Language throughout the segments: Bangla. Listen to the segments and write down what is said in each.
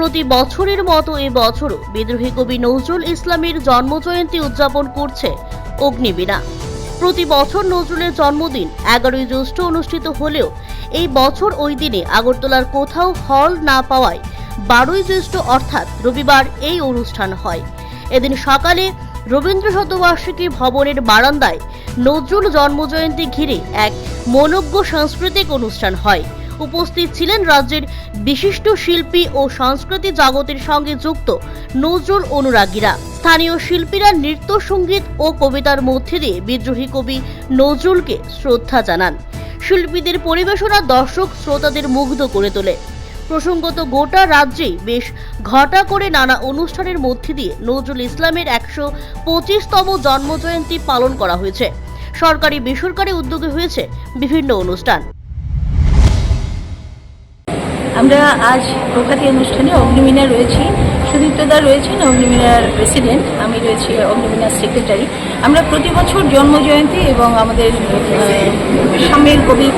প্রতি বছরের মতো এবছরও বিদ্রোহী কবি নজরুল ইসলামের জন্মজয়ন্তী উদযাপন করছে অগ্নিবীণা। প্রতি বছর নজরুলের জন্মদিন 11ই জ্যৈষ্ঠ অনুষ্ঠিত হলেও এই বছর ওই দিনে আগরতলার কোথাও হল না পাওয়ায় 12ই জ্যৈষ্ঠ অর্থাৎ রবিবার এই অনুষ্ঠান হয়। এদিন সকালে রবীন্দ্র শতবার্ষিকী ভবনের বারান্দায় নজরুল জন্মজয়ন্তী ঘিরে এক মনোজ্ঞ সাংস্কৃতিক অনুষ্ঠান হয়। উপস্থিত ছিলেন রাজ্যের বিশিষ্ট শিল্পী ও সংস্কৃতি জগতের সঙ্গে যুক্ত নজরুল অনুরাগীরা। স্থানীয় শিল্পীরা নৃত্য, সঙ্গীত ও কবিতার মধ্যে দিয়ে বিদ্রোহী কবি নজরুলকে শ্রদ্ধা জানান। শিল্পীদের পরিবেশনা দর্শক শ্রোতাদের মুগ্ধ করে তোলে। প্রসঙ্গত গোটা রাজ্যেই বেশ ঘটা করে নানা অনুষ্ঠানের মধ্যে দিয়ে নজরুল ইসলামের 125তম জন্মজয়ন্তী পালন করা হয়েছে। সরকারি বেসরকারি উদ্যোগে হয়েছে বিভিন্ন অনুষ্ঠান। আমরা আজ প্রভাতী অনুষ্ঠানে অগ্নিবীণা রয়েছি, সুদীপ্তদা রয়েছেন অগ্নিবীণার প্রেসিডেন্ট, আমি রয়েছি অগ্নিবীণার সেক্রেটারি। আমরা প্রতি বছর জন্মজয়ন্তী এবং আমাদের সামনের কবি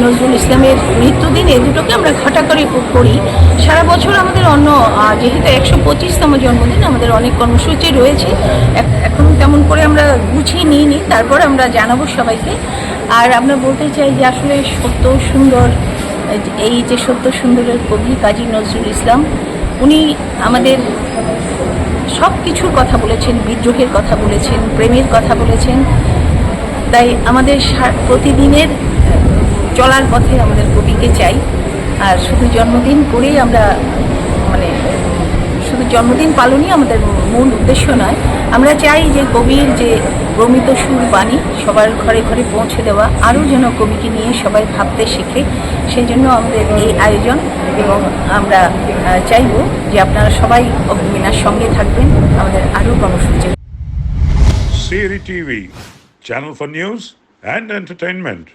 নজরুল ইসলামের মৃত্যুদিন এই দুটোকে আমরা ঘটা করে করি। সারা বছর আমাদের যেহেতু 125তম জন্মদিন, আমাদের অনেক কর্মসূচি রয়েছে। এখন তেমন করে আমরা গুছিয়ে নিইনি, তারপর আমরা জানাবো সবাইকে। আর আমরা বলতে চাই যে আসলে সত্য সুন্দর, এই যে সত্য সুন্দরের কবি কাজী নজরুল ইসলাম, উনি আমাদের সব কিছুর কথা বলেছেন, বিদ্রোহের কথা বলেছেন, প্রেমের কথা বলেছেন। তাই আমাদের প্রতিদিনের চলার পথে আমাদের কবিকে চাই। আর শুধু জন্মদিন করেই আমরা শুধু জন্মদিন পালনই আমাদের মূল উদ্দেশ্য নয়। আমরা চাই যে কবির যে প্রমিত সুর বাণী সবার ঘরে ঘরে পৌঁছে দেওয়া, আরও যেন কবিকে নিয়ে সবাই ভাবতে শেখে। সেই জন্য আমাদের এই আয়োজন, এবং আমরা চাইব যে আপনারা সবাই অগ্নিবীণার সঙ্গে থাকবেন আমাদের আরও কর্মসূচি। CRI TV, channel for news and entertainment.